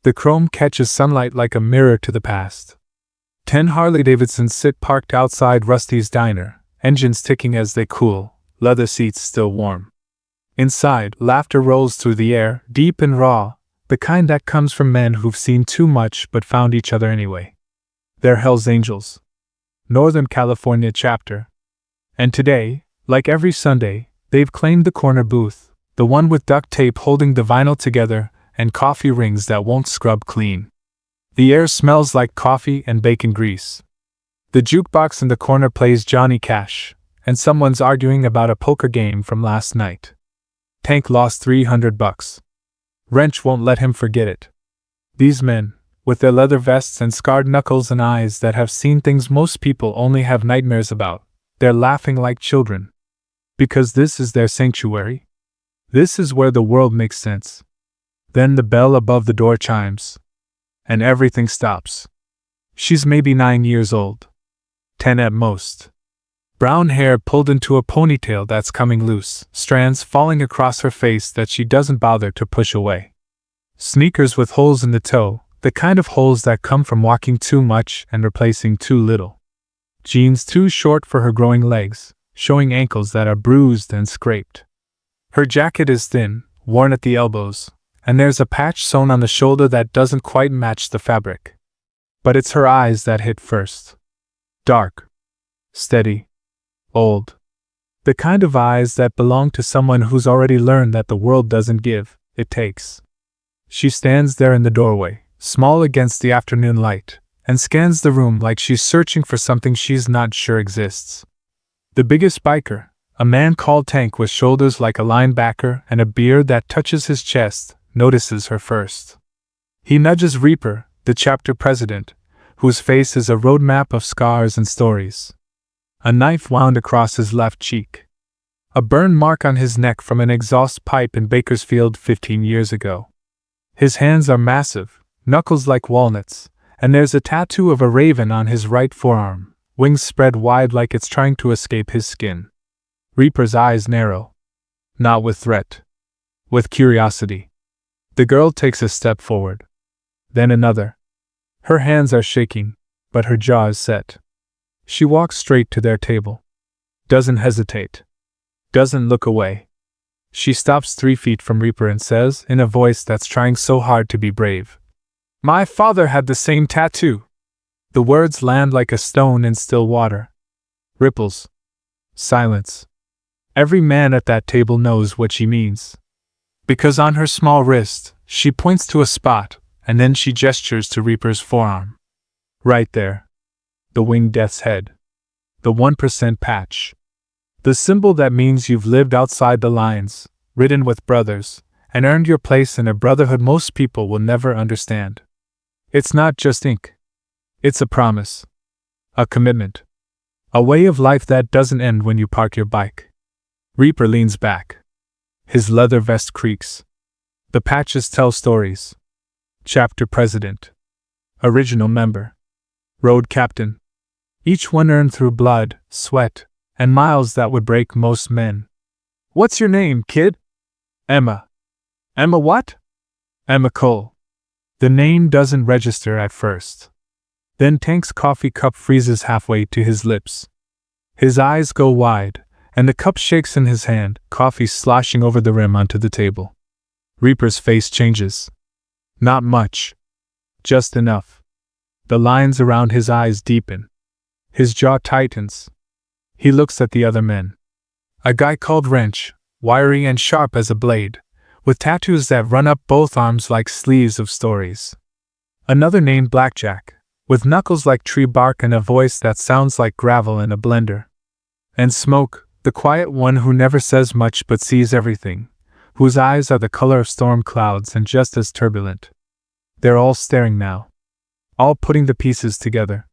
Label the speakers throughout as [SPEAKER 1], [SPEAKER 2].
[SPEAKER 1] The chrome catches sunlight like a mirror to the past. 10 Harley-Davidsons sit parked outside Rusty's diner, engines ticking as they cool, leather seats still warm. Inside, laughter rolls through the air, deep and raw, the kind that comes from men who've seen too much but found each other anyway. They're Hell's Angels. Northern California chapter. And today, like every Sunday, they've claimed the corner booth, the one with duct tape holding the vinyl together and coffee rings that won't scrub clean. The air smells like coffee and bacon grease. The jukebox in the corner plays Johnny Cash, and someone's arguing about a poker game from last night. Tank lost $300. Wrench won't let him forget it. These men, with their leather vests and scarred knuckles and eyes that have seen things most people only have nightmares about, they're laughing like children. Because this is their sanctuary. This is where the world makes sense. Then the bell above the door chimes. And everything stops. She's maybe 9 years old. 10 at most. Brown hair pulled into a ponytail that's coming loose, strands falling across her face that she doesn't bother to push away. Sneakers with holes in the toe, the kind of holes that come from walking too much and replacing too little. Jeans too short for her growing legs, showing ankles that are bruised and scraped. Her jacket is thin, worn at the elbows, and there's a patch sewn on the shoulder that doesn't quite match the fabric. But it's her eyes that hit first. Dark. Steady. Old. The kind of eyes that belong to someone who's already learned that the world doesn't give, it takes. She stands there in the doorway, small against the afternoon light, and scans the room like she's searching for something she's not sure exists. The biggest biker, a man called Tank with shoulders like a linebacker and a beard that touches his chest, notices her first. He nudges Reaper, the chapter president, whose face is a roadmap of scars and stories. A knife wound across his left cheek. A burn mark on his neck from an exhaust pipe in Bakersfield 15 years ago. His hands are massive, knuckles like walnuts, and there's a tattoo of a raven on his right forearm, wings spread wide like it's trying to escape his skin. Reaper's eyes narrow. Not with threat. With curiosity. The girl takes a step forward. Then another. Her hands are shaking, but her jaw is set. She walks straight to their table. Doesn't hesitate. Doesn't look away. She stops 3 feet from Reaper and says, in a voice that's trying so hard to be brave, "My father had the same tattoo." The words land like a stone in still water. Ripples. Silence. Every man at that table knows what she means. Because on her small wrist, she points to a spot, and then she gestures to Reaper's forearm. Right there. The winged death's head. The 1% patch. The symbol that means you've lived outside the lines, ridden with brothers, and earned your place in a brotherhood most people will never understand. It's not just ink. It's a promise. A commitment. A way of life that doesn't end when you park your bike. Reaper leans back. His leather vest creaks. The patches tell stories. Chapter president. Original member. Road captain. Each one earned through blood, sweat, and miles that would break most men. "What's your name, kid?" "Emma." "Emma what?" "Emma Cole." The name doesn't register at first. Then Tank's coffee cup freezes halfway to his lips. His eyes go wide, and the cup shakes in his hand, coffee sloshing over the rim onto the table. Reaper's face changes. Not much. Just enough. The lines around his eyes deepen. His jaw tightens. He looks at the other men. A guy called Wrench, wiry and sharp as a blade, with tattoos that run up both arms like sleeves of stories. Another named Blackjack, with knuckles like tree bark and a voice that sounds like gravel in a blender. And Smoke, the quiet one who never says much but sees everything, whose eyes are the color of storm clouds and just as turbulent. They're all staring now. All putting the pieces together.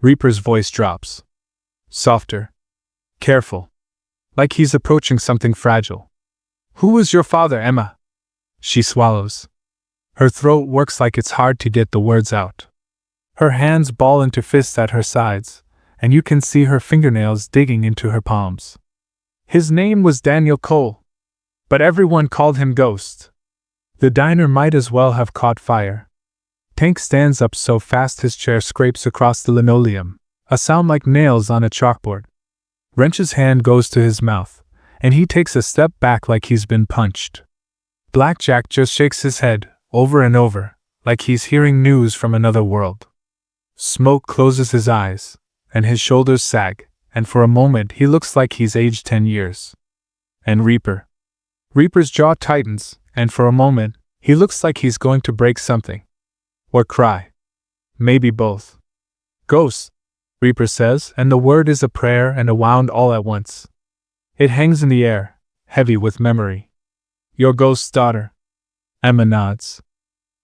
[SPEAKER 1] Reaper's voice drops. Softer. Careful. Like he's approaching something fragile. "Who was your father, Emma?" She swallows. Her throat works like it's hard to get the words out. Her hands ball into fists at her sides, and you can see her fingernails digging into her palms. "His name was Daniel Cole. But everyone called him Ghost." The diner might as well have caught fire. Tank stands up so fast his chair scrapes across the linoleum, a sound like nails on a chalkboard. Wrench's hand goes to his mouth, and he takes a step back like he's been punched. Blackjack just shakes his head, over and over, like he's hearing news from another world. Smoke closes his eyes, and his shoulders sag, and for a moment he looks like he's aged 10 years. And Reaper's jaw tightens, and for a moment, he looks like he's going to break something. Or cry. Maybe both. Ghost, Reaper says, and the word is a prayer and a wound all at once. It hangs in the air, heavy with memory. Your ghost's daughter. Emma nods.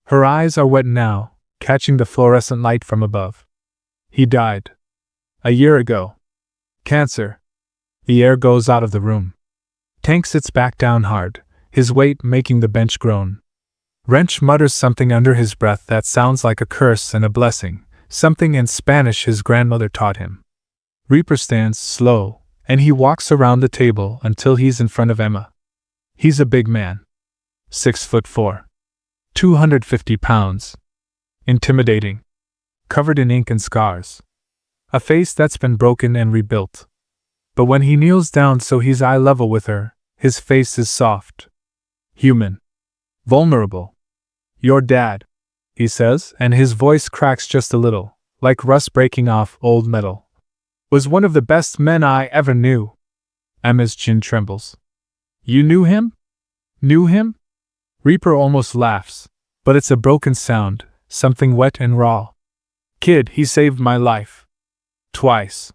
[SPEAKER 1] Her eyes are wet now, catching the fluorescent light from above. He died. A year ago. Cancer. The air goes out of the room. Tank sits back down hard, his weight making the bench groan. Wrench mutters something under his breath that sounds like a curse and a blessing, something in Spanish his grandmother taught him. Reaper stands slow, and he walks around the table until he's in front of Emma. He's a big man. 6'4", 250 pounds. Intimidating. Covered in ink and scars. A face that's been broken and rebuilt. But when he kneels down so he's eye level with her, his face is soft. Human. Vulnerable. Your dad, he says, and his voice cracks just a little, like rust breaking off old metal. Was one of the best men I ever knew. Emma's chin trembles. You knew him? Knew him? Reaper almost laughs, but it's a broken sound, something wet and raw. Kid, he saved my life. Twice.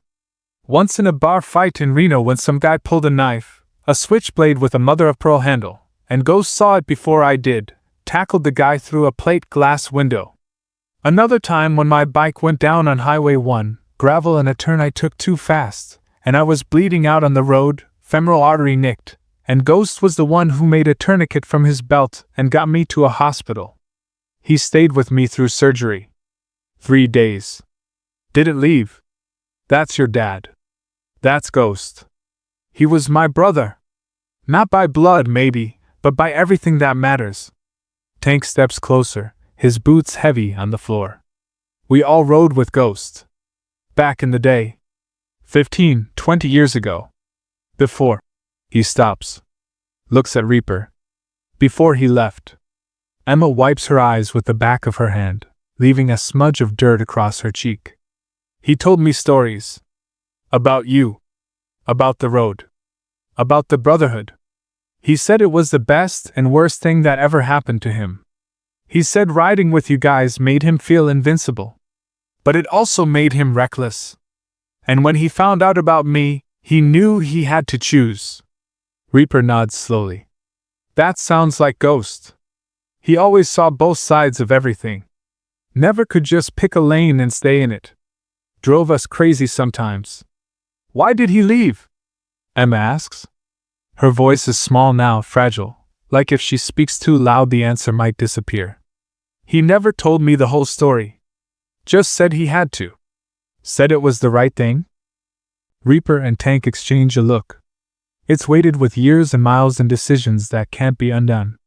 [SPEAKER 1] Once in a bar fight in Reno when some guy pulled a knife, a switchblade with a mother-of-pearl handle, and Ghost saw it before I did, tackled the guy through a plate glass window. Another time when my bike went down on Highway 1, gravel and a turn I took too fast, and I was bleeding out on the road, femoral artery nicked, and Ghost was the one who made a tourniquet from his belt and got me to a hospital. He stayed with me through surgery. 3 days. Didn't leave. That's your dad. That's Ghost. He was my brother. Not by blood, maybe, but by everything that matters. Tank steps closer, his boots heavy on the floor. We all rode with Ghost. Back in the day. 15, 20 years ago. Before. He stops. Looks at Reaper. Before he left. Emma wipes her eyes with the back of her hand, leaving a smudge of dirt across her cheek. He told me stories. About you. About the road. About the brotherhood. He said it was the best and worst thing that ever happened to him. He said riding with you guys made him feel invincible. But it also made him reckless. And when he found out about me, he knew he had to choose. Reaper nods slowly. That sounds like Ghost. He always saw both sides of everything. Never could just pick a lane and stay in it. Drove us crazy sometimes. Why did he leave? Emma asks. Her voice is small now, fragile, like if she speaks too loud the answer might disappear. He never told me the whole story. Just said he had to. Said it was the right thing? Reaper and Tank exchange a look. It's weighted with years and miles and decisions that can't be undone.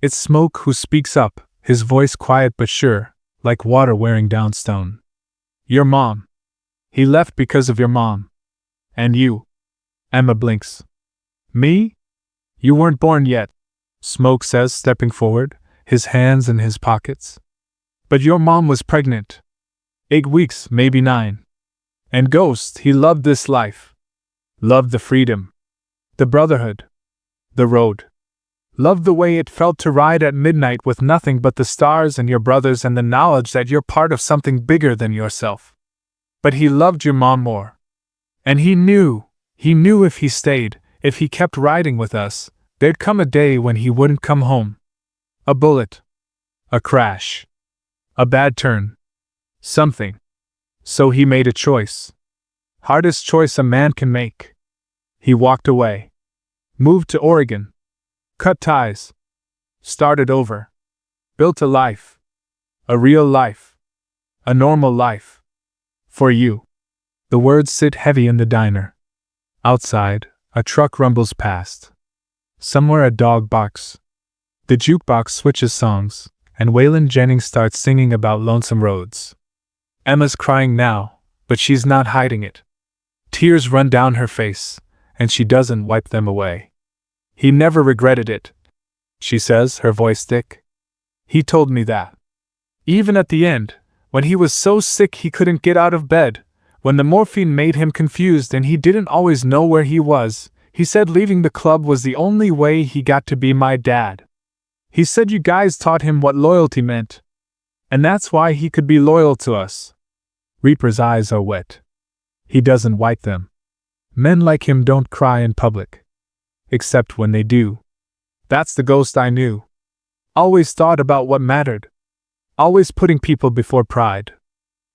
[SPEAKER 1] It's Smoke who speaks up, his voice quiet but sure, like water wearing down stone. Your mom. He left because of your mom. And you. Emma blinks. Me? You weren't born yet, Smoke says, stepping forward, his hands in his pockets. But your mom was pregnant. 8 weeks, maybe 9. And Ghost, he loved this life. Loved the freedom. The brotherhood. The road. Loved the way it felt to ride at midnight with nothing but the stars and your brothers and the knowledge that you're part of something bigger than yourself. But he loved your mom more. And he knew if he stayed, if he kept riding with us, there'd come a day when he wouldn't come home. A bullet. A crash. A bad turn. Something. So he made a choice. Hardest choice a man can make. He walked away. Moved to Oregon. Cut ties. Started over. Built a life. A real life. A normal life. For you. The words sit heavy in the diner. Outside, a truck rumbles past. Somewhere a dog barks. The jukebox switches songs, and Waylon Jennings starts singing about lonesome roads. Emma's crying now, but she's not hiding it. Tears run down her face, and she doesn't wipe them away. He never regretted it, she says, her voice thick. He told me that. Even at the end, when he was so sick he couldn't get out of bed, when the morphine made him confused and he didn't always know where he was, he said leaving the club was the only way he got to be my dad. He said you guys taught him what loyalty meant. And that's why he could be loyal to us. Reaper's eyes are wet. He doesn't wipe them. Men like him don't cry in public. Except when they do. That's the Ghost I knew. Always thought about what mattered. Always putting people before pride.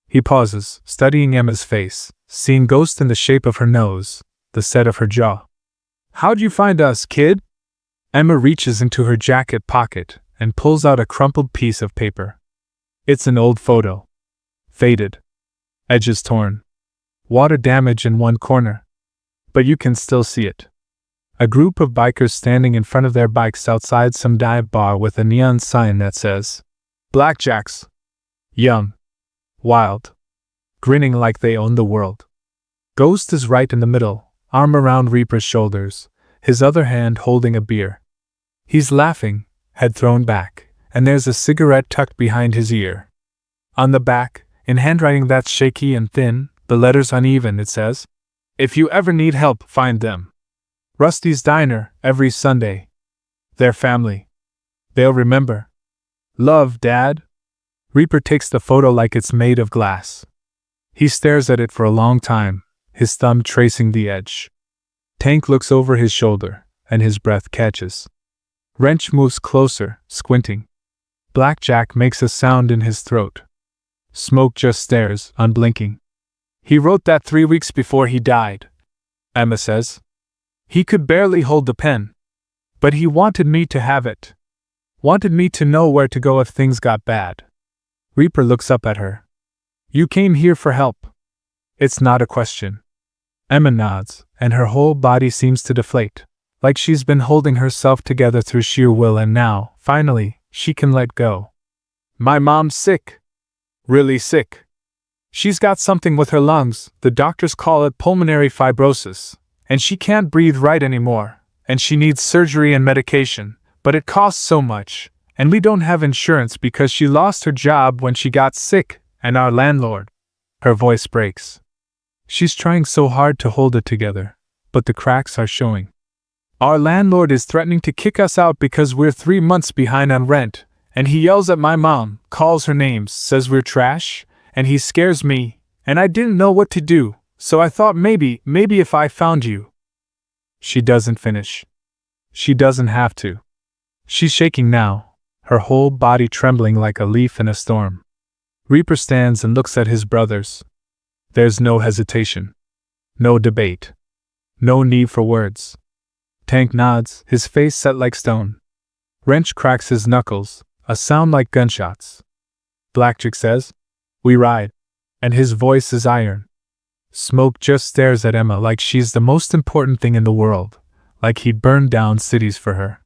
[SPEAKER 1] He pauses, studying Emma's face, seeing Ghost in the shape of her nose, the set of her jaw. How'd you find us, kid? Emma reaches into her jacket pocket and pulls out a crumpled piece of paper. It's an old photo. Faded. Edges torn. Water damage in one corner. But you can still see it. A group of bikers standing in front of their bikes outside some dive bar with a neon sign that says, Blackjacks. Young. Wild. Grinning like they own the world. Ghost is right in the middle, arm around Reaper's shoulders, his other hand holding a beer. He's laughing, head thrown back, and there's a cigarette tucked behind his ear. On the back, in handwriting that's shaky and thin, the letters uneven, it says, If you ever need help, find them. Rusty's Diner, every Sunday. Their family. They'll remember. Love, Dad. Reaper takes the photo like it's made of glass. He stares at it for a long time, his thumb tracing the edge. Tank looks over his shoulder, and his breath catches. Wrench moves closer, squinting. Blackjack makes a sound in his throat. Smoke just stares, unblinking. He wrote that 3 weeks before he died, Emma says. He could barely hold the pen. But he wanted me to have it. Wanted me to know where to go if things got bad. Reaper looks up at her. You came here for help. It's not a question. Emma nods, and her whole body seems to deflate, like she's been holding herself together through sheer will and now, finally, she can let go. My mom's sick. Really sick. She's got something with her lungs, the doctors call it pulmonary fibrosis, and she can't breathe right anymore, and she needs surgery and medication, but it costs so much, and we don't have insurance because she lost her job when she got sick, and our landlord. Her voice breaks. She's trying so hard to hold it together, but the cracks are showing. Our landlord is threatening to kick us out because we're 3 months behind on rent, and he yells at my mom, calls her names, says we're trash, and he scares me, and I didn't know what to do, so I thought maybe if I found you. She doesn't finish. She doesn't have to. She's shaking now, her whole body trembling like a leaf in a storm. Reaper stands and looks at his brothers. There's no hesitation. No debate. No need for words. Tank nods, his face set like stone. Wrench cracks his knuckles, a sound like gunshots. Blackjack says, We ride. And his voice is iron. Smoke just stares at Emma like she's the most important thing in the world, like he'd burned down cities for her.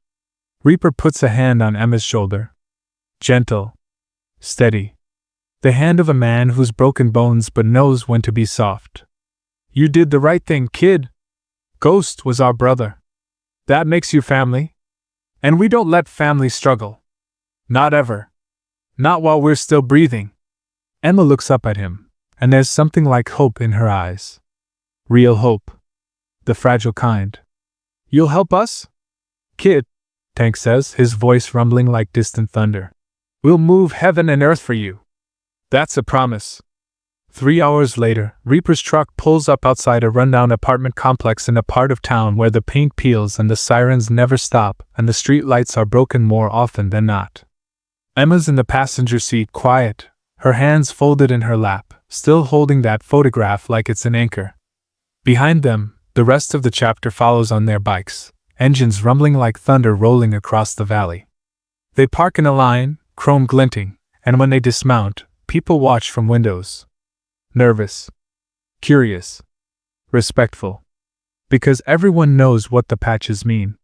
[SPEAKER 1] Reaper puts a hand on Emma's shoulder. Gentle. Steady. The hand of a man who's broken bones but knows when to be soft. You did the right thing, kid. Ghost was our brother. That makes you family. And we don't let family struggle. Not ever. Not while we're still breathing. Emma looks up at him, and there's something like hope in her eyes. Real hope. The fragile kind. You'll help us? Kid, Tank says, his voice rumbling like distant thunder. We'll move heaven and earth for you. That's a promise. 3 hours later, Reaper's truck pulls up outside a rundown apartment complex in a part of town where the paint peels and the sirens never stop and the street lights are broken more often than not. Emma's in the passenger seat, quiet, her hands folded in her lap, still holding that photograph like it's an anchor. Behind them, the rest of the chapter follows on their bikes, engines rumbling like thunder rolling across the valley. They park in a line, chrome glinting, and when they dismount, people watch from windows. Nervous. Curious. Respectful. Because everyone knows what the patches mean.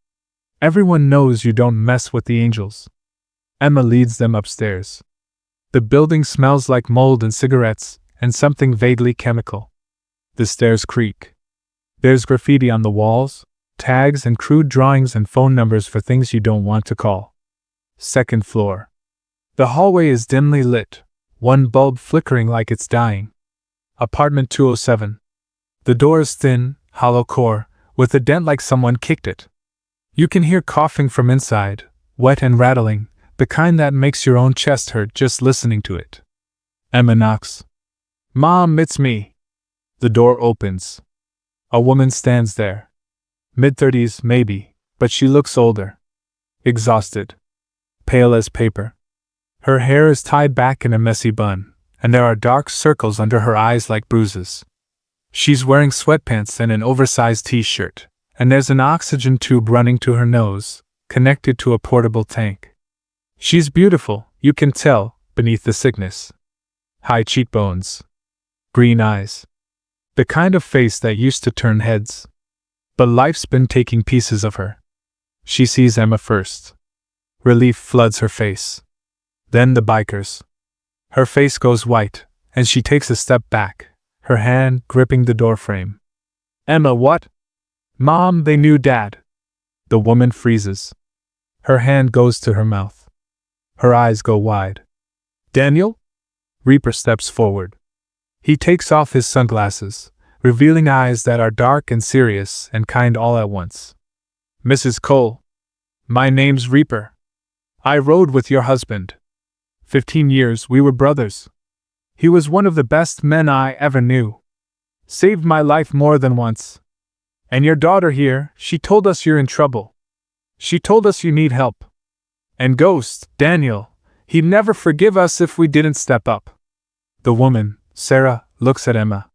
[SPEAKER 1] Everyone knows you don't mess with the angels. Emma leads them upstairs. The building smells like mold and cigarettes, and something vaguely chemical. The stairs creak. There's graffiti on the walls, tags and crude drawings and phone numbers for things you don't want to call. Second floor. The hallway is dimly lit, one bulb flickering like it's dying. Apartment 207. The door is thin, hollow core, with a dent like someone kicked it. You can hear coughing from inside, wet and rattling, the kind that makes your own chest hurt just listening to it. Emma knocks. "Mom, it's me." The door opens. A woman stands there. Mid-30s, maybe, but she looks older. Exhausted. Pale as paper. Her hair is tied back in a messy bun, and there are dark circles under her eyes like bruises. She's wearing sweatpants and an oversized t-shirt, and there's an oxygen tube running to her nose, connected to a portable tank. She's beautiful, you can tell, beneath the sickness. High cheekbones. Green eyes. The kind of face that used to turn heads. But life's been taking pieces of her. She sees Emma first. Relief floods her face. Then the bikers. Her face goes white, and she takes a step back, her hand gripping the doorframe. "Emma, what?" "Mom, they knew Dad." The woman freezes. Her hand goes to her mouth. Her eyes go wide. "Daniel?" Reaper steps forward. He takes off his sunglasses, revealing eyes that are dark and serious and kind all at once. "Mrs. Cole. My name's Reaper. I rode with your husband. 15 years, we were brothers. He was one of the best men I ever knew. Saved my life more than once. And your daughter here, she told us you're in trouble. She told us you need help. And Ghost, Daniel, he'd never forgive us if we didn't step up." The woman, Sarah, looks at Emma.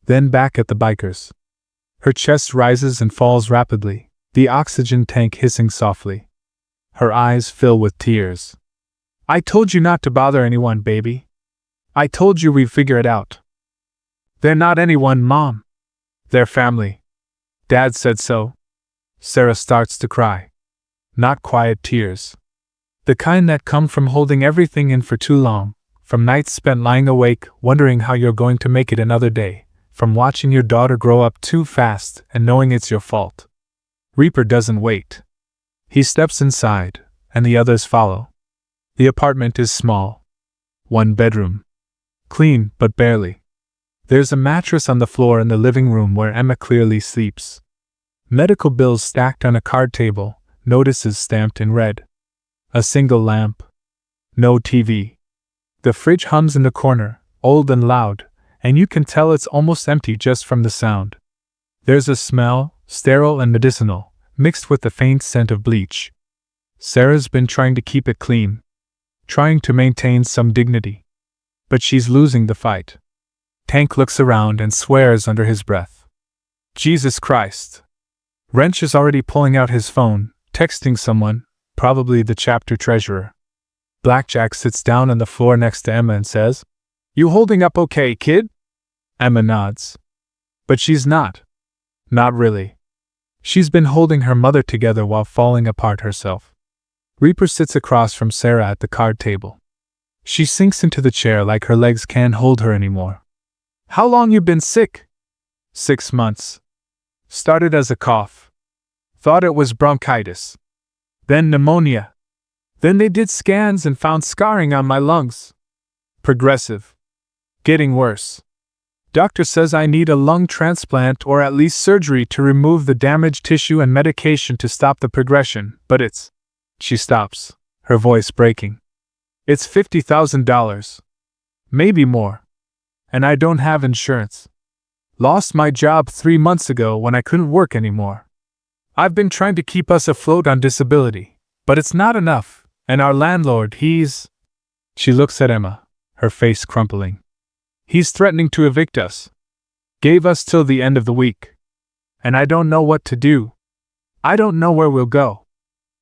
[SPEAKER 1] Then back at the bikers. Her chest rises and falls rapidly, the oxygen tank hissing softly. Her eyes fill with tears. "I told you not to bother anyone, baby. I told you we'd figure it out." "They're not anyone, Mom. They're family. Dad said so." Sarah starts to cry. Not quiet tears. The kind that come from holding everything in for too long, from nights spent lying awake, wondering how you're going to make it another day, from watching your daughter grow up too fast and knowing it's your fault. Reaper doesn't wait. He steps inside, and the others follow. The apartment is small. One bedroom. Clean, but barely. There's a mattress on the floor in the living room where Emma clearly sleeps. Medical bills stacked on a card table, notices stamped in red. A single lamp. No TV. The fridge hums in the corner, old and loud, and you can tell it's almost empty just from the sound. There's a smell, sterile and medicinal, mixed with the faint scent of bleach. Sarah's been trying to keep it clean, trying to maintain some dignity. But she's losing the fight. Tank looks around and swears under his breath. Jesus Christ. Wrench is already pulling out his phone, texting someone, probably the chapter treasurer. Blackjack sits down on the floor next to Emma and says, "You holding up okay, kid?" Emma nods. But she's not. Not really. She's been holding her mother together while falling apart herself. Reaper sits across from Sarah at the card table. She sinks into the chair like her legs can't hold her anymore. "How long you been sick?" 6 months. Started as a cough. Thought it was bronchitis. Then pneumonia. Then they did scans and found scarring on my lungs. Progressive. Getting worse. Doctor says I need a lung transplant or at least surgery to remove the damaged tissue and medication to stop the progression, but it's... She stops, her voice breaking. "It's $50,000. Maybe more. And I don't have insurance. Lost my job 3 months ago when I couldn't work anymore. I've been trying to keep us afloat on disability, but it's not enough, and our landlord, he's..." She looks at Emma, her face crumpling. "He's threatening to evict us. Gave us till the end of the week. And I don't know what to do. I don't know where we'll go."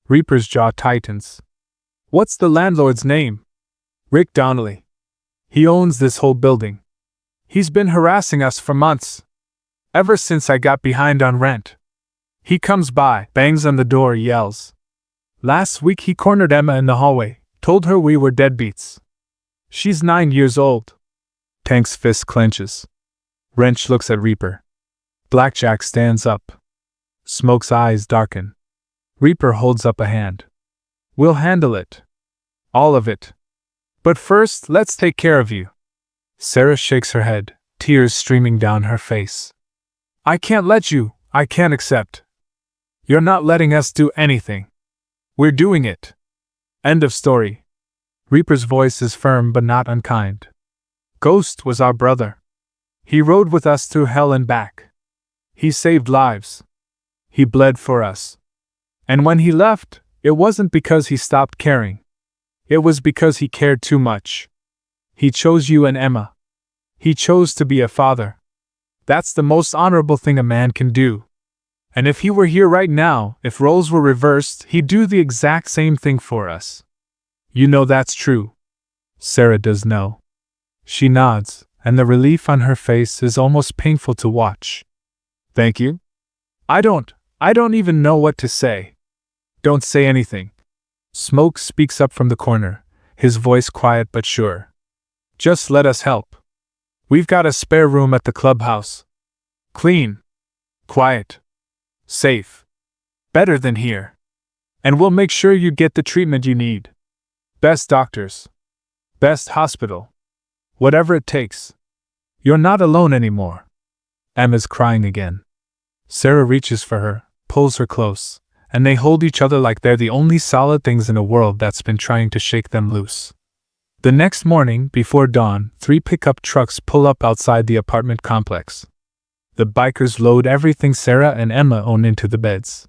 [SPEAKER 1] Reaper's jaw tightens. "What's the landlord's name?" "Rick Donnelly. He owns this whole building. He's been harassing us for months. Ever since I got behind on rent. He comes by, bangs on the door, yells. Last week he cornered Emma in the hallway, Told her we were deadbeats. She's 9 years old. Tank's fist clenches. Wrench looks at Reaper. Blackjack stands up. Smoke's eyes darken. Reaper holds up a hand. We'll handle it. All of it. But first, let's take care of you. Sarah shakes her head, tears streaming down her face. I can't let you, I can't accept. You're not letting us do anything. We're doing it. End of story. Reaper's voice is firm but not unkind. Ghost was our brother. He rode with us through hell and back. He saved lives. He bled for us. And when he left, it wasn't because he stopped caring. It was because he cared too much. He chose you and Emma. He chose to be a father. That's the most honorable thing a man can do. And if he were here right now, if roles were reversed, he'd do the exact same thing for us. You know that's true. Sarah does know. She nods, and the relief on her face is almost painful to watch. Thank you? I don't even know what to say. Don't say anything. Smoke speaks up from the corner, his voice quiet but sure. Just let us help. We've got a spare room at the clubhouse. Clean. Quiet. Safe. Better than here. And we'll make sure you get the treatment you need. Best doctors. Best hospital. Whatever it takes. You're not alone anymore. Emma's crying again. Sarah reaches for her, pulls her close, and they hold each other like they're the only solid things in a world that's been trying to shake them loose. The next morning, before dawn, 3 pickup trucks pull up outside the apartment complex. The bikers load everything Sarah and Emma own into the beds.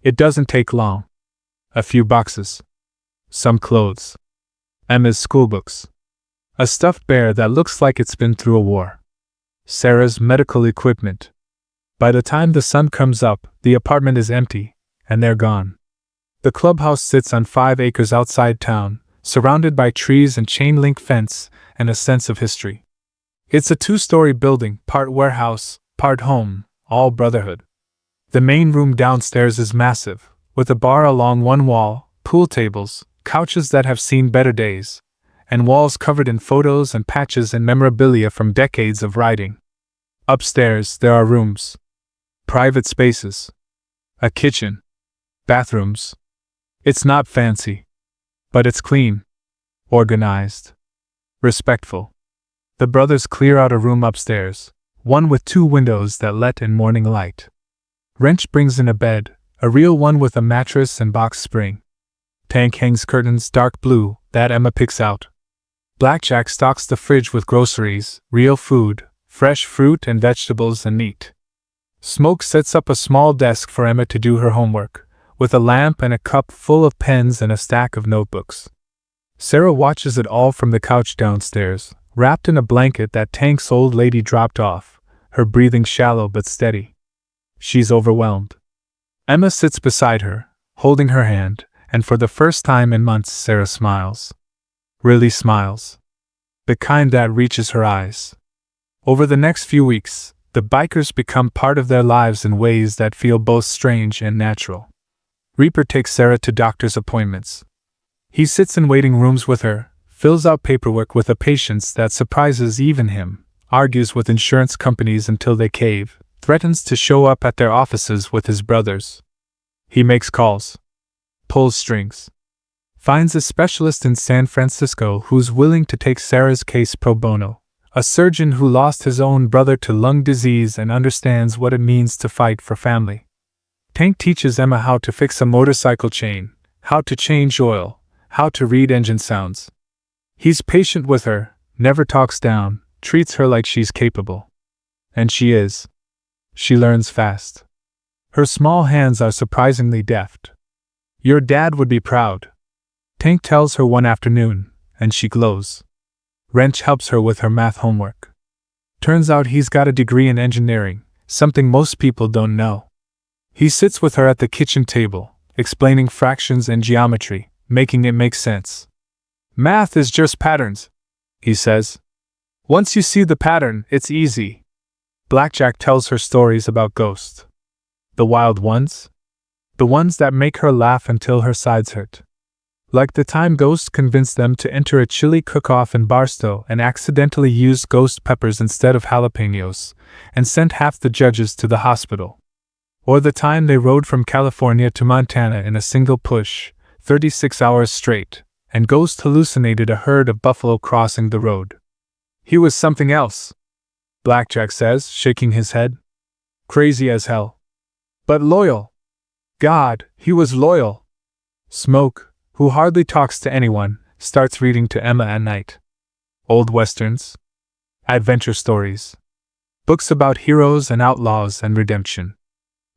[SPEAKER 1] It doesn't take long. A few boxes. Some clothes. Emma's schoolbooks. A stuffed bear that looks like it's been through a war. Sarah's medical equipment. By the time the sun comes up, the apartment is empty, and they're gone. The clubhouse sits on 5 acres outside town, surrounded by trees and chain-link fence and a sense of history. It's a 2-story building, part warehouse, part home, all brotherhood. The main room downstairs is massive, with a bar along one wall, pool tables, couches that have seen better days, and walls covered in photos and patches and memorabilia from decades of writing. Upstairs, there are rooms. Private spaces. A kitchen. Bathrooms. It's not fancy. But it's clean. Organized. Respectful. The brothers clear out a room upstairs, one with 2 windows that let in morning light. Wrench brings in a bed, a real one with a mattress and box spring. Tank hangs curtains dark blue that Emma picks out. Blackjack stocks the fridge with groceries, real food, fresh fruit and vegetables and meat. Smoke sets up a small desk for Emma to do her homework, with a lamp and a cup full of pens and a stack of notebooks. Sarah watches it all from the couch downstairs, wrapped in a blanket that Tank's old lady dropped off, her breathing shallow but steady. She's overwhelmed. Emma sits beside her, holding her hand, and for the first time in months Sarah smiles. Really smiles. The kind that reaches her eyes. Over the next few weeks, the bikers become part of their lives in ways that feel both strange and natural. Reaper takes Sarah to doctor's appointments. He sits in waiting rooms with her, fills out paperwork with a patience that surprises even him, argues with insurance companies until they cave, threatens to show up at their offices with his brothers. He makes calls. Pulls strings. Finds a specialist in San Francisco who's willing to take Sarah's case pro bono. A surgeon who lost his own brother to lung disease and understands what it means to fight for family. Tank teaches Emma how to fix a motorcycle chain, how to change oil, how to read engine sounds. He's patient with her, never talks down, treats her like she's capable. And she is. She learns fast. Her small hands are surprisingly deft. Your dad would be proud. Tank tells her one afternoon, and she glows. Wrench helps her with her math homework. Turns out he's got a degree in engineering, something most people don't know. He sits with her at the kitchen table, explaining fractions and geometry, making it make sense. Math is just patterns, he says. Once you see the pattern, it's easy. Blackjack tells her stories about ghosts. The wild ones? The ones that make her laugh until her sides hurt. Like the time Ghost convinced them to enter a chili cook-off in Barstow and accidentally used ghost peppers instead of jalapenos, and sent half the judges to the hospital. Or the time they rode from California to Montana in a single push, 36 hours straight, and Ghost hallucinated a herd of buffalo crossing the road. He was something else, Blackjack says, shaking his head. Crazy as hell. But loyal. God, he was loyal. Smoke, who hardly talks to anyone, starts reading to Emma at night. Old westerns. Adventure stories. Books about heroes and outlaws and redemption.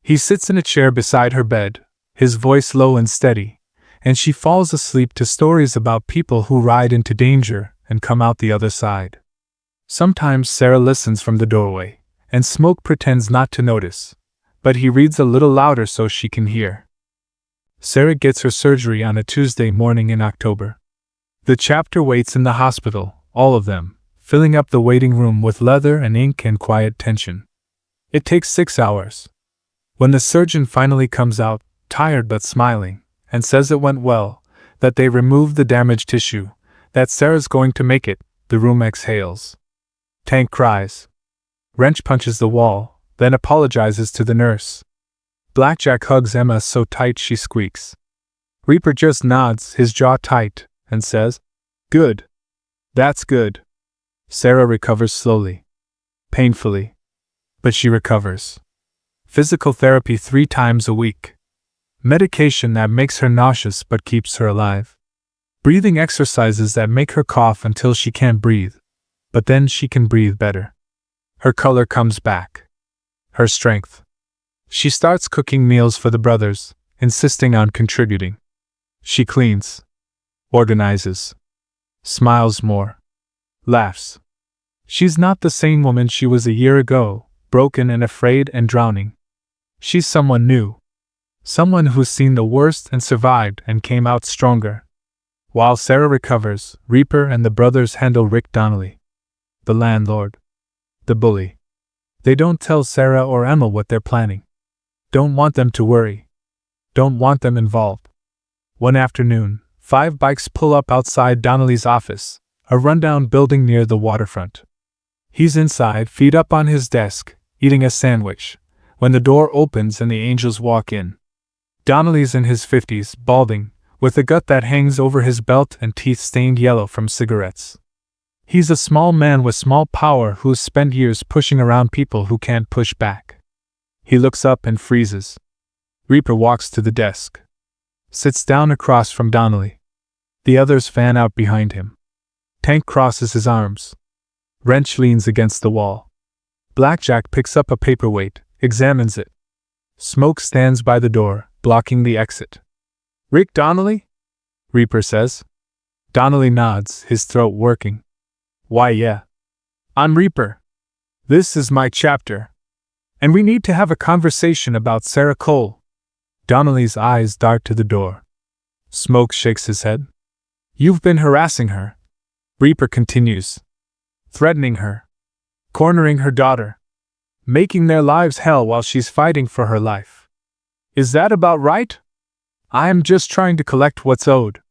[SPEAKER 1] He sits in a chair beside her bed, his voice low and steady, and she falls asleep to stories about people who ride into danger and come out the other side. Sometimes Sarah listens from the doorway, and Smoke pretends not to notice, but he reads a little louder so she can hear. Sarah gets her surgery on a Tuesday morning in October. The chapter waits in the hospital, all of them, filling up the waiting room with leather and ink and quiet tension. It takes 6 hours. When the surgeon finally comes out, tired but smiling, and says it went well, that they removed the damaged tissue, that Sarah's going to make it, the room exhales. Tank cries. Wrench punches the wall, then apologizes to the nurse. Blackjack hugs Emma so tight she squeaks. Reaper just nods, his jaw tight, and says, "Good. That's good." Sarah recovers slowly. Painfully. But she recovers. Physical therapy 3 times a week. Medication that makes her nauseous but keeps her alive. Breathing exercises that make her cough until she can't breathe. But then she can breathe better. Her color comes back. Her strength. She starts cooking meals for the brothers, insisting on contributing. She cleans. Organizes. Smiles more. Laughs. She's not the same woman she was a year ago, broken and afraid and drowning. She's someone new. Someone who's seen the worst and survived and came out stronger. While Sarah recovers, Reaper and the brothers handle Rick Donnelly. The landlord. The bully. They don't tell Sarah or Emma what they're planning. Don't want them to worry. Don't want them involved. One afternoon, 5 bikes pull up outside Donnelly's office, a rundown building near the waterfront. He's inside, feet up on his desk, eating a sandwich, when the door opens and the angels walk in. Donnelly's in his 50s, balding, with a gut that hangs over his belt and teeth stained yellow from cigarettes. He's a small man with small power who's spent years pushing around people who can't push back. He looks up and freezes. Reaper walks to the desk. Sits down across from Donnelly. The others fan out behind him. Tank crosses his arms. Wrench leans against the wall. Blackjack picks up a paperweight, examines it. Smoke stands by the door, blocking the exit. "Rick Donnelly?" Reaper says. Donnelly nods, his throat working. "Why, yeah. I'm Reaper. This is my chapter. And we need to have a conversation about Sarah Cole." Donnelly's eyes dart to the door. Smoke shakes his head. "You've been harassing her," Reaper continues. "Threatening her. Cornering her daughter. Making their lives hell while she's fighting for her life. Is that about right? I am just trying to collect what's owed."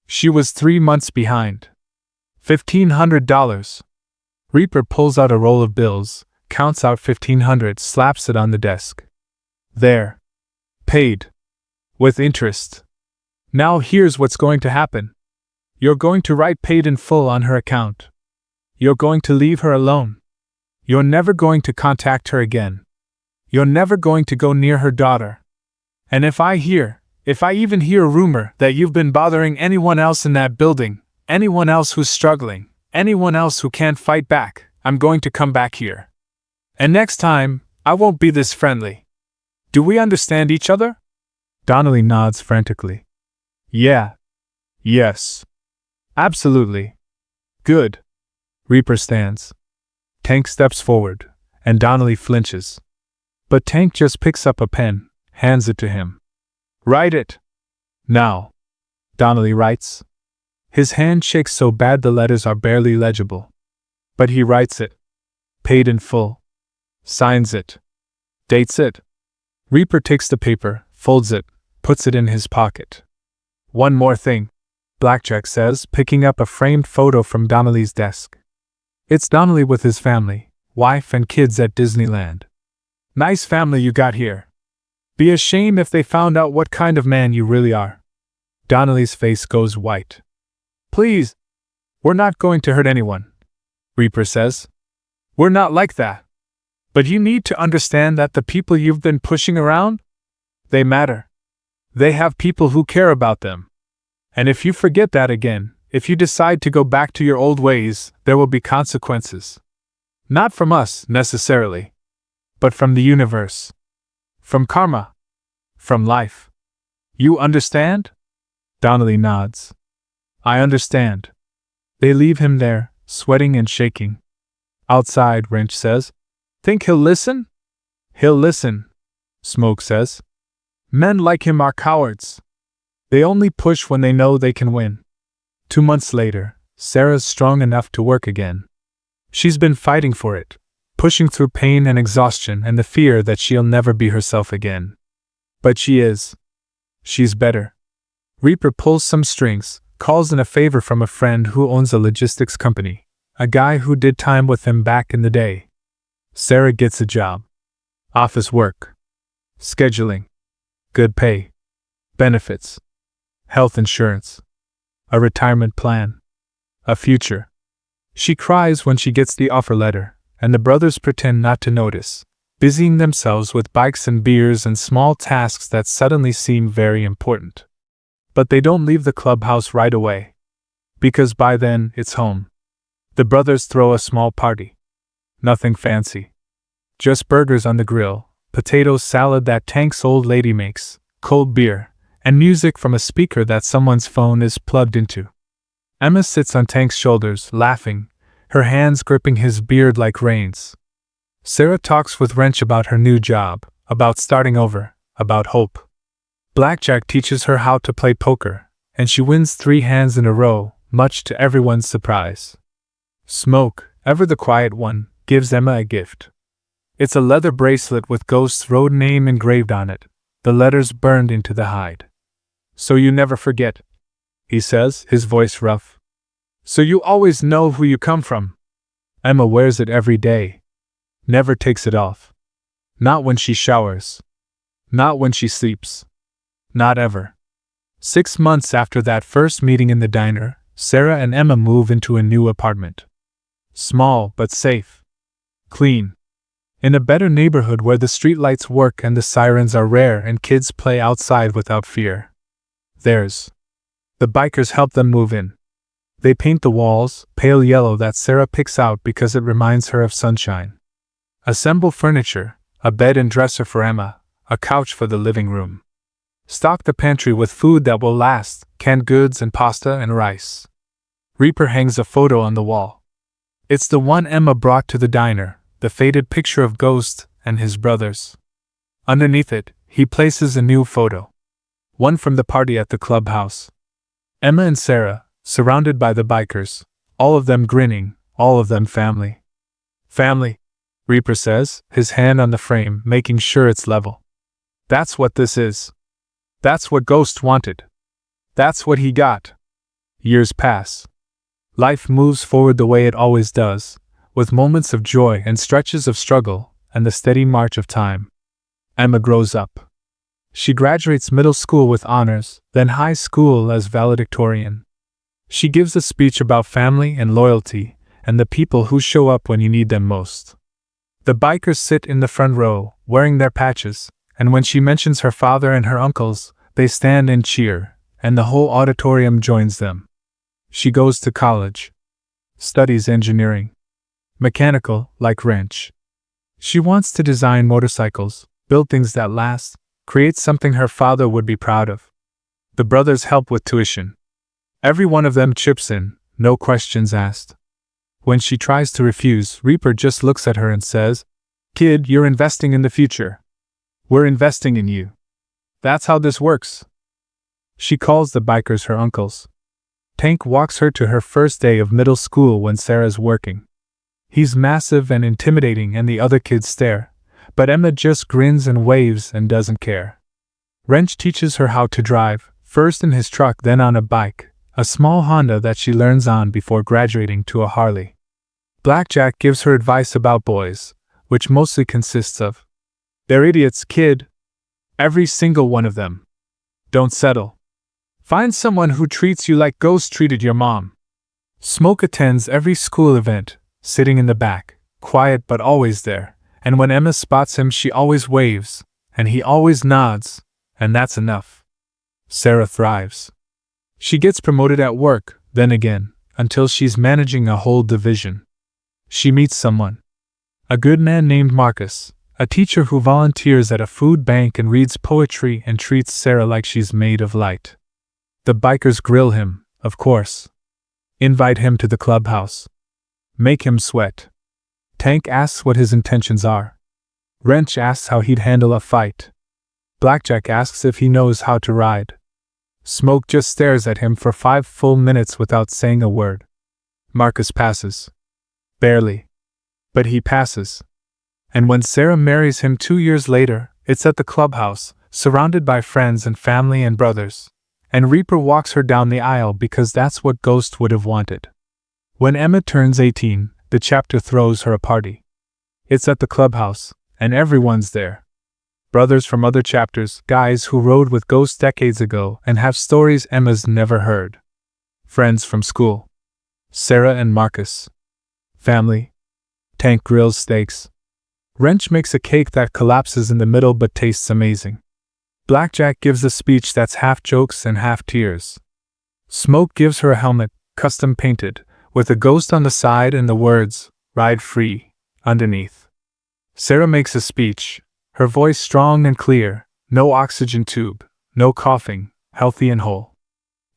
[SPEAKER 1] She was 3 months behind. $1,500. Reaper pulls out a roll of bills, counts out 1,500, slaps it on the desk. "There. Paid. With interest. Now here's what's going to happen. You're going to write paid in full on her account. You're going to leave her alone. You're never going to contact her again. You're never going to go near her daughter. And if I even hear a rumor that you've been bothering anyone else in that building, anyone else who's struggling, anyone else who can't fight back, I'm going to come back here. And next time, I won't be this friendly. Do we understand each other?" Donnelly nods frantically. "Yeah. Yes. Absolutely. Good." Reaper stands. Tank steps forward, and Donnelly flinches. But Tank just picks up a pen, hands it to him. "Write it. Now." Donnelly writes. His hand shakes so bad the letters are barely legible. But he writes it. Paid in full. Signs it. Dates it. Reaper takes the paper, folds it, puts it in his pocket. One more thing, Blackjack says, picking up a framed photo from Donnelly's desk. It's Donnelly with his family, wife and kids at Disneyland. Nice family you got here. Be a shame if they found out what kind of man you really are. Donnelly's face goes white. Please, we're not going to hurt anyone, Reaper says. We're not like that. But you need to understand that the people you've been pushing around, they matter. They have people who care about them. And if you forget that again, if you decide to go back to your old ways, there will be consequences. Not from us, necessarily. But from the universe. From karma. From life. You understand? Donnelly nods. I understand. They leave him there, sweating and shaking. Outside, Wrench says, Think he'll listen? He'll listen, Smoke says. Men like him are cowards. They only push when they know they can win. 2 months later, Sarah's strong enough to work again. She's been fighting for it, pushing through pain and exhaustion and the fear that she'll never be herself again. But she is. She's better. Reaper pulls some strings, calls in a favor from a friend who owns a logistics company, a guy who did time with him back in the day. Sarah gets a job. Office work. Scheduling. Good pay. Benefits. Health insurance. A retirement plan. A future. She cries when she gets the offer letter, and the brothers pretend not to notice, busying themselves with bikes and beers and small tasks that suddenly seem very important. But they don't leave the clubhouse right away. Because by then, it's home. The brothers throw a small party. Nothing fancy. Just burgers on the grill, potato salad that Tank's old lady makes, cold beer, and music from a speaker that someone's phone is plugged into. Emma sits on Tank's shoulders, laughing, her hands gripping his beard like reins. Sarah talks with Wrench about her new job, about starting over, about hope. Blackjack teaches her how to play poker, and she wins 3 hands in a row, much to everyone's surprise. Smoke, ever the quiet one, gives Emma a gift. It's a leather bracelet with Ghost's road name engraved on it, the letters burned into the hide. So you never forget, he says, his voice rough. So you always know who you come from. Emma wears it every day. Never takes it off. Not when she showers. Not when she sleeps. Not ever. 6 months after that first meeting in the diner, Sarah and Emma move into a new apartment. Small but safe. Clean. In a better neighborhood where the streetlights work and the sirens are rare and kids play outside without fear. Theirs. The bikers help them move in. They paint the walls, pale yellow that Sarah picks out because it reminds her of sunshine. Assemble furniture, a bed and dresser for Emma, a couch for the living room. Stock the pantry with food that will last, canned goods and pasta and rice. Reaper hangs a photo on the wall. It's the one Emma brought to the diner, the faded picture of Ghost and his brothers. Underneath it, he places a new photo. One from the party at the clubhouse. Emma and Sarah, surrounded by the bikers, all of them grinning, all of them family. Family, Reaper says, his hand on the frame, making sure it's level. That's what this is. That's what Ghost wanted. That's what he got. Years pass. Life moves forward the way it always does, with moments of joy and stretches of struggle, and the steady march of time. Emma grows up. She graduates middle school with honors, then high school as valedictorian. She gives a speech about family and loyalty, and the people who show up when you need them most. The bikers sit in the front row, wearing their patches, and when she mentions her father and her uncles, they stand and cheer, and the whole auditorium joins them. She goes to college. Studies engineering. Mechanical, like Wrench. She wants to design motorcycles, build things that last, create something her father would be proud of. The brothers help with tuition. Every one of them chips in, no questions asked. When she tries to refuse, Reaper just looks at her and says, "Kid, you're investing in the future. We're investing in you. That's how this works." She calls the bikers her uncles. Tank walks her to her first day of middle school when Sarah's working. He's massive and intimidating and the other kids stare, but Emma just grins and waves and doesn't care. Wrench teaches her how to drive, first in his truck, then on a bike, a small Honda that she learns on before graduating to a Harley. Blackjack gives her advice about boys, which mostly consists of, "They're idiots, kid. Every single one of them. Don't settle. Find someone who treats you like Ghost treated your mom." Smoke attends every school event, sitting in the back, quiet but always there, and when Emma spots him she always waves, and he always nods, and that's enough. Sarah thrives. She gets promoted at work, then again, until she's managing a whole division. She meets someone. A good man named Marcus, a teacher who volunteers at a food bank and reads poetry and treats Sarah like she's made of light. The bikers grill him, of course. Invite him to the clubhouse. Make him sweat. Tank asks what his intentions are. Wrench asks how he'd handle a fight. Blackjack asks if he knows how to ride. Smoke just stares at him for 5 full minutes without saying a word. Marcus passes. Barely. But he passes. And when Sarah marries him 2 years later, it's at the clubhouse, surrounded by friends and family and brothers. And Reaper walks her down the aisle because that's what Ghost would have wanted. When Emma turns 18, the chapter throws her a party. It's at the clubhouse, and everyone's there. Brothers from other chapters, guys who rode with Ghost decades ago and have stories Emma's never heard. Friends from school. Sarah and Marcus. Family. Tank grills steaks. Wrench makes a cake that collapses in the middle but tastes amazing. Blackjack gives a speech that's half jokes and half tears. Smoke gives her a helmet, custom painted, with a ghost on the side and the words, "Ride free," underneath. Sarah makes a speech, her voice strong and clear, no oxygen tube, no coughing, healthy and whole.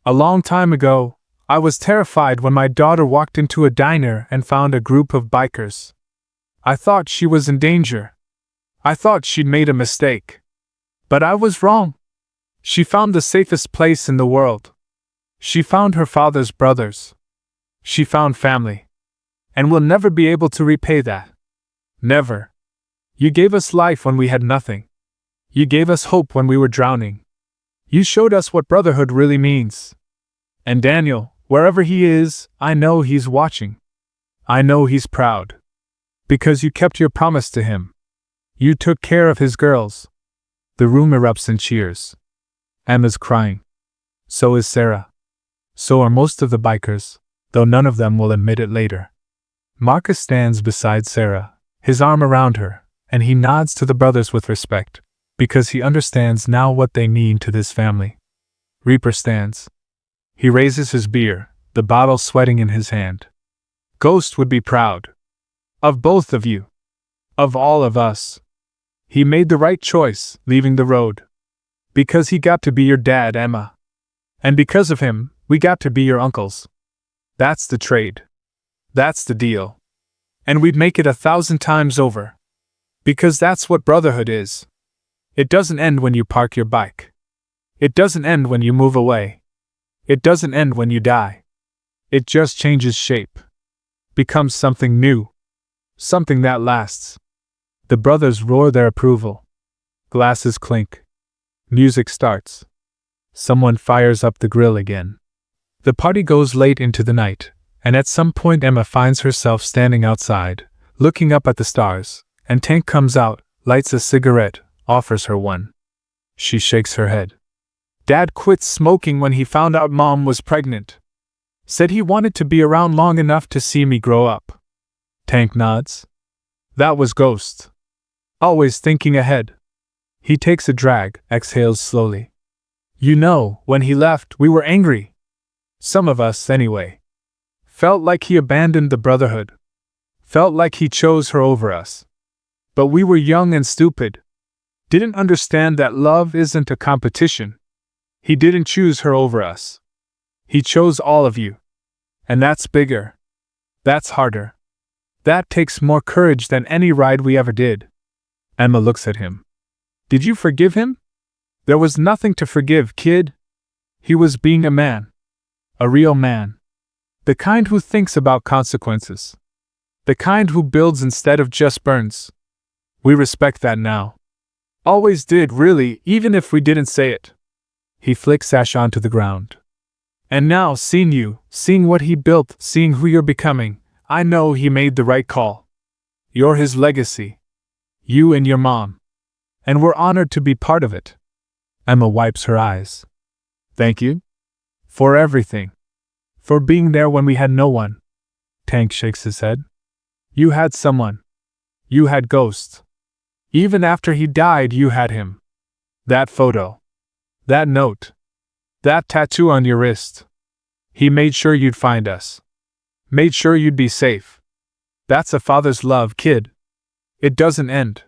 [SPEAKER 1] "A long time ago, I was terrified when my daughter walked into a diner and found a group of bikers. I thought she was in danger. I thought she'd made a mistake. But I was wrong. She found the safest place in the world. She found her father's brothers. She found family. And we'll never be able to repay that. Never. You gave us life when we had nothing. You gave us hope when we were drowning. You showed us what brotherhood really means. And Daniel, wherever he is, I know he's watching. I know he's proud. Because you kept your promise to him. You took care of his girls." The room erupts in cheers. Emma's crying. So is Sarah. So are most of the bikers, though none of them will admit it later. Marcus stands beside Sarah, his arm around her, and he nods to the brothers with respect, because he understands now what they mean to this family. Reaper stands. He raises his beer, the bottle sweating in his hand. "Ghost would be proud. Of both of you. Of all of us. He made the right choice, leaving the road. Because he got to be your dad, Emma. And because of him, we got to be your uncles. That's the trade. That's the deal. And we'd make it 1,000 times over. Because that's what brotherhood is. It doesn't end when you park your bike. It doesn't end when you move away. It doesn't end when you die. It just changes shape. Becomes something new. Something that lasts." The brothers roar their approval. Glasses clink. Music starts. Someone fires up the grill again. The party goes late into the night, and at some point Emma finds herself standing outside, looking up at the stars, and Tank comes out, lights a cigarette, offers her one. She shakes her head. "Dad quit smoking when he found out Mom was pregnant. Said he wanted to be around long enough to see me grow up." Tank nods. "That was Ghost. Always thinking ahead." He takes a drag, exhales slowly. "You know, when he left, we were angry. Some of us, anyway. Felt like he abandoned the brotherhood. Felt like he chose her over us. But we were young and stupid. Didn't understand that love isn't a competition. He didn't choose her over us. He chose all of you. And that's bigger. That's harder. That takes more courage than any ride we ever did." Emma looks at him. "Did you forgive him?" "There was nothing to forgive, kid. He was being a man. A real man. The kind who thinks about consequences. The kind who builds instead of just burns. We respect that now. Always did, really, even if we didn't say it. He flicks ash onto the ground. And now, seeing you, seeing what he built, seeing who you're becoming, I know he made the right call. You're his legacy. You and your mom. And we're honored to be part of it. Emma wipes her eyes. Thank you? For everything. For being there when we had no one. Tank shakes his head. You had someone. You had Ghost. Even after he died, you had him. That photo. That note. That tattoo on your wrist. He made sure you'd find us. Made sure you'd be safe. That's a father's love, kid. It doesn't end.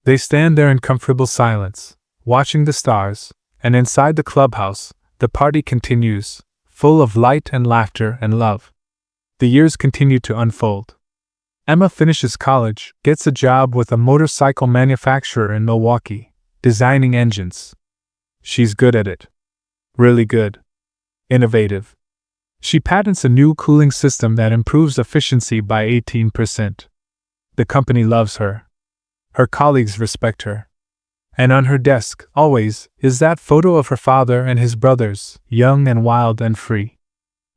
[SPEAKER 1] They stand there in comfortable silence, watching the stars, and inside the clubhouse, the party continues, full of light and laughter and love. The years continue to unfold. Emma finishes college, gets a job with a motorcycle manufacturer in Milwaukee, designing engines. She's good at it. Really good. Innovative. She patents a new cooling system that improves efficiency by 18%. The company loves her. Her colleagues respect her. And on her desk, always, is that photo of her father and his brothers, young and wild and free.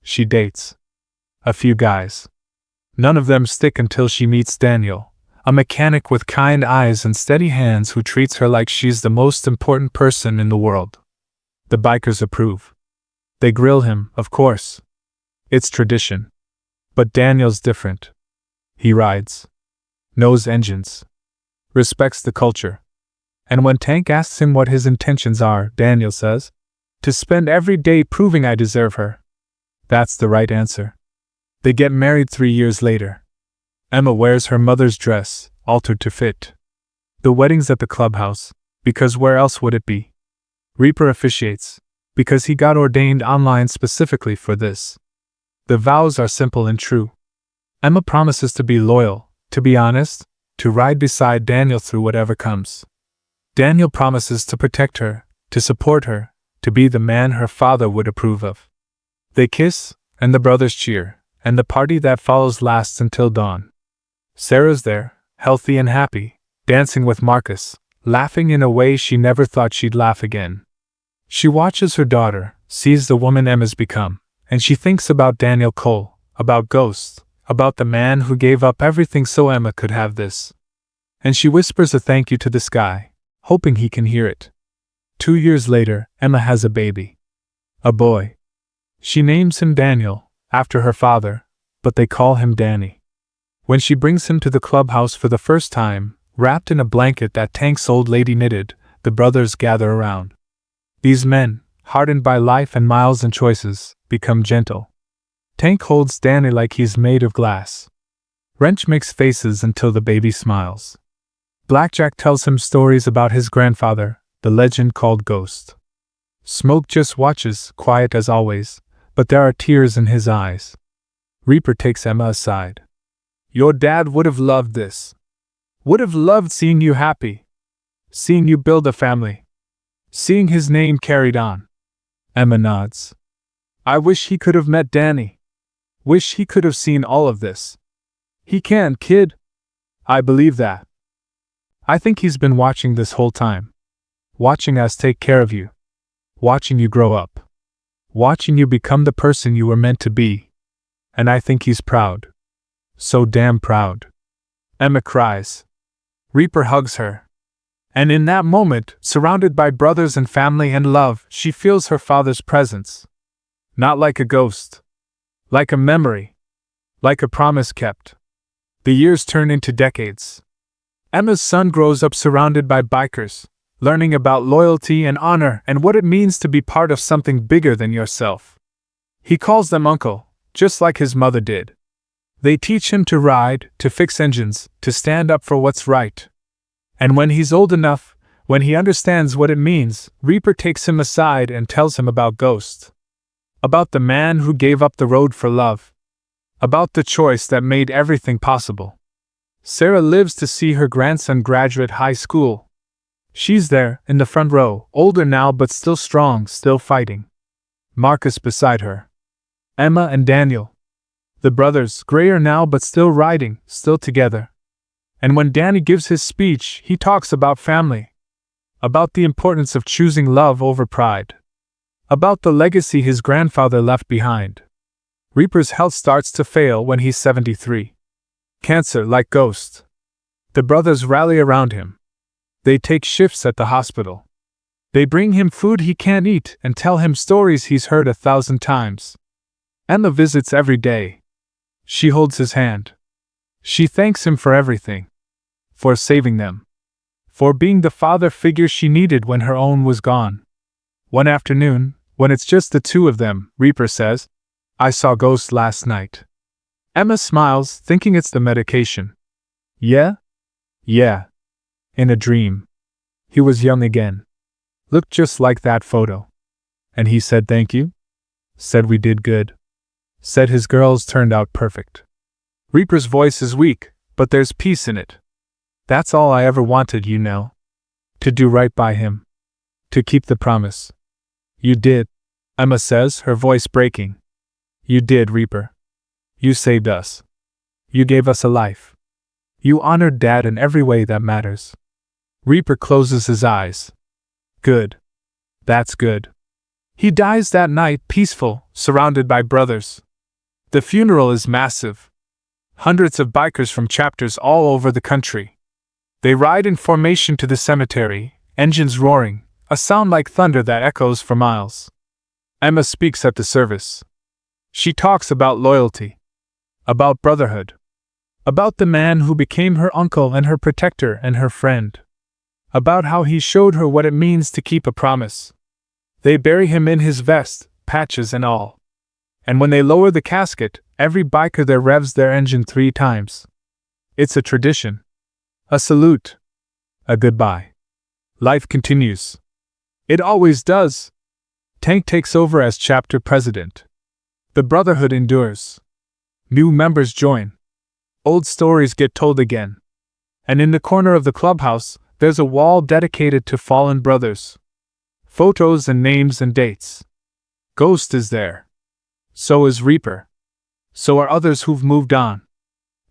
[SPEAKER 1] She dates a few guys. None of them stick until she meets Daniel, a mechanic with kind eyes and steady hands who treats her like she's the most important person in the world. The bikers approve. They grill him, of course. It's tradition. But Daniel's different. He rides. Knows engines. Respects the culture. And when Tank asks him what his intentions are, Daniel says, to spend every day proving I deserve her. That's the right answer. They get married 3 years later. Emma wears her mother's dress, altered to fit. The wedding's at the clubhouse, because where else would it be? Reaper officiates, because he got ordained online specifically for this. The vows are simple and true. Emma promises to be loyal, to be honest, to ride beside Daniel through whatever comes. Daniel promises to protect her, to support her, to be the man her father would approve of. They kiss, and the brothers cheer, and the party that follows lasts until dawn. Sarah's there, healthy and happy, dancing with Marcus, laughing in a way she never thought she'd laugh again. She watches her daughter, sees the woman Emma's become, and she thinks about Daniel Cole, about Ghost, about the man who gave up everything so Emma could have this. And she whispers a thank you to the sky, hoping he can hear it. 2 years later, Emma has a baby. A boy. She names him Daniel, after her father, but they call him Danny. When she brings him to the clubhouse for the first time, wrapped in a blanket that Tank's old lady knitted, the brothers gather around. These men, hardened by life and miles and choices, become gentle. Tank holds Danny like he's made of glass. Wrench makes faces until the baby smiles. Blackjack tells him stories about his grandfather, the legend called Ghost. Smoke just watches, quiet as always, but there are tears in his eyes. Reaper takes Emma aside. Your dad would have loved this. Would have loved seeing you happy. Seeing you build a family. Seeing his name carried on. Emma nods. I wish he could have met Danny. Wish he could have seen all of this. He can, kid. I believe that. I think he's been watching this whole time. Watching us take care of you. Watching you grow up. Watching you become the person you were meant to be. And I think he's proud. So damn proud. Emma cries. Reaper hugs her. And in that moment, surrounded by brothers and family and love, she feels her father's presence. Not like a ghost. Like a memory. Like a promise kept. The years turn into decades. Emma's son grows up surrounded by bikers, learning about loyalty and honor and what it means to be part of something bigger than yourself. He calls them uncle, just like his mother did. They teach him to ride, to fix engines, to stand up for what's right. And when he's old enough, when he understands what it means, Reaper takes him aside and tells him about Ghost. About the man who gave up the road for love. About the choice that made everything possible. Sarah lives to see her grandson graduate high school. She's there, in the front row, older now but still strong, still fighting. Marcus beside her. Emma and Daniel. The brothers, grayer now but still riding, still together. And when Danny gives his speech, he talks about family. About the importance of choosing love over pride. About the legacy his grandfather left behind. Reaper's health starts to fail when he's 73. Cancer like Ghost. The brothers rally around him. They take shifts at the hospital. They bring him food he can't eat and tell him stories he's heard 1,000 times. Emma visits every day. She holds his hand. She thanks him for everything. For saving them. For being the father figure she needed when her own was gone. One afternoon, when it's just the two of them, Reaper says, "I saw Ghost last night." Emma smiles, thinking it's the medication. Yeah? Yeah. In a dream. He was young again. Looked just like that photo. And he said thank you? Said we did good. Said his girls turned out perfect. Reaper's voice is weak, but there's peace in it. That's all I ever wanted, you know. To do right by him. To keep the promise. You did, Emma says, her voice breaking. You did, Reaper. You saved us. You gave us a life. You honored Dad in every way that matters. Reaper closes his eyes. Good. That's good. He dies that night, peaceful, surrounded by brothers. The funeral is massive. Hundreds of bikers from chapters all over the country. They ride in formation to the cemetery, engines roaring, a sound like thunder that echoes for miles. Emma speaks at the service. She talks about loyalty. About brotherhood. About the man who became her uncle and her protector and her friend. About how he showed her what it means to keep a promise. They bury him in his vest, patches and all. And when they lower the casket, every biker there revs their engine 3 times. It's a tradition. A salute. A goodbye. Life continues. It always does. Tank takes over as chapter president. The brotherhood endures. New members join. Old stories get told again. And in the corner of the clubhouse, there's a wall dedicated to fallen brothers. Photos and names and dates. Ghost is there. So is Reaper. So are others who've moved on.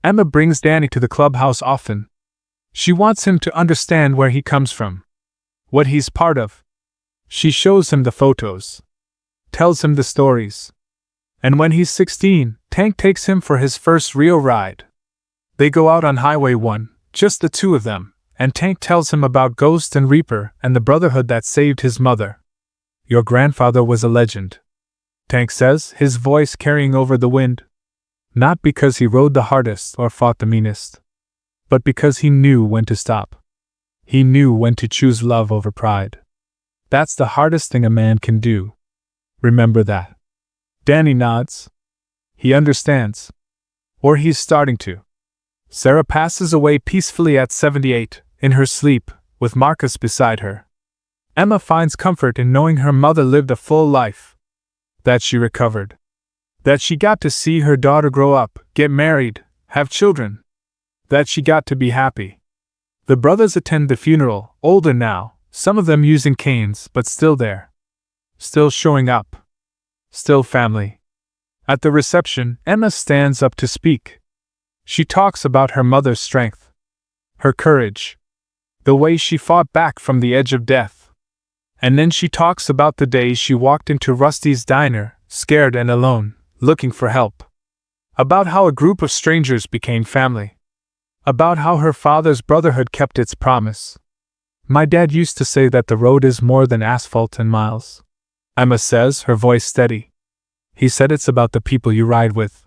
[SPEAKER 1] Emma brings Danny to the clubhouse often. She wants him to understand where he comes from. What he's part of. She shows him the photos. Tells him the stories. And when he's 16, Tank takes him for his first real ride. They go out on Highway 1, just the two of them. And Tank tells him about Ghost and Reaper and the brotherhood that saved his mother. Your grandfather was a legend, Tank says, his voice carrying over the wind. Not because he rode the hardest or fought the meanest, but because he knew when to stop. He knew when to choose love over pride. That's the hardest thing a man can do. Remember that. Danny nods. He understands. Or he's starting to. Sarah passes away peacefully at 78. In her sleep, with Marcus beside her. Emma finds comfort in knowing her mother lived a full life. That she recovered. That she got to see her daughter grow up, get married, have children. That she got to be happy. The brothers attend the funeral, older now, some of them using canes, but still there. Still showing up. Still family. At the reception, Emma stands up to speak. She talks about her mother's strength. Her courage. The way she fought back from the edge of death. And then she talks about the day she walked into Rusty's diner, scared and alone, looking for help. About how a group of strangers became family. About how her father's brotherhood kept its promise. My dad used to say that the road is more than asphalt and miles. Emma says, her voice steady. He said it's about the people you ride with.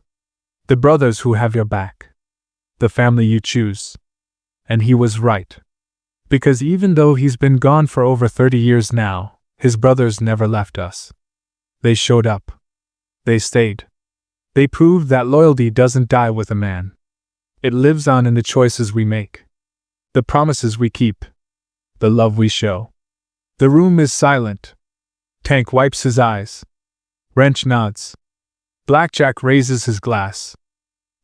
[SPEAKER 1] The brothers who have your back. The family you choose. And he was right. Because even though he's been gone for over 30 years now, his brothers never left us. They showed up. They stayed. They proved that loyalty doesn't die with a man. It lives on in the choices we make. The promises we keep. The love we show. The room is silent. Tank wipes his eyes. Wrench nods. Blackjack raises his glass.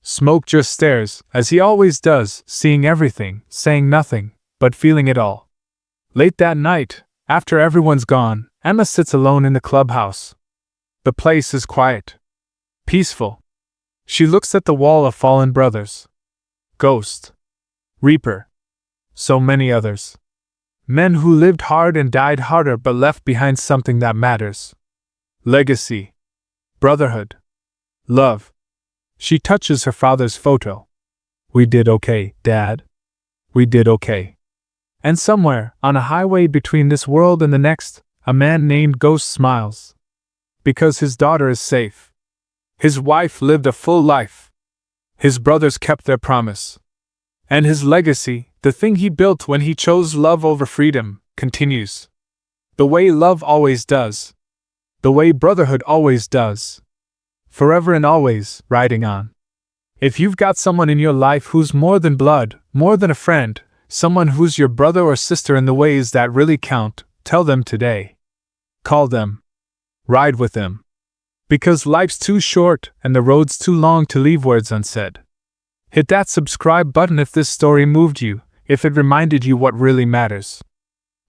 [SPEAKER 1] Smoke just stares, as he always does, seeing everything, saying nothing, but feeling it all. Late that night, after everyone's gone, Emma sits alone in the clubhouse. The place is quiet. Peaceful. She looks at the wall of fallen brothers. Ghost. Reaper. So many others. Men who lived hard and died harder but left behind something that matters. legacy, brotherhood, love. She touches her father's photo. We did okay, Dad. We did okay. And somewhere, on a highway between this world and the next, a man named Ghost smiles. Because his daughter is safe. His wife lived a full life. His brothers kept their promise. And his legacy, the thing he built when he chose love over freedom, continues. The way love always does. The way brotherhood always does. Forever and always, riding on. If you've got someone in your life who's more than blood, more than a friend, someone who's your brother or sister in the ways that really count, tell them today. Call them. Ride with them. Because life's too short and the road's too long to leave words unsaid. Hit that subscribe button if this story moved you, if it reminded you what really matters.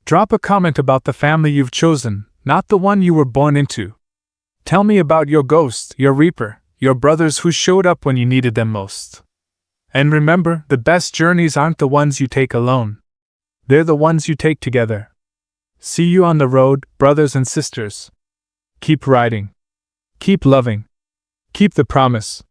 [SPEAKER 1] Drop a comment about the family you've chosen, not the one you were born into. Tell me about your ghost, your reaper, your brothers who showed up when you needed them most. And remember, the best journeys aren't the ones you take alone. They're the ones you take together. See you on the road, brothers and sisters. Keep riding. Keep loving. Keep the promise.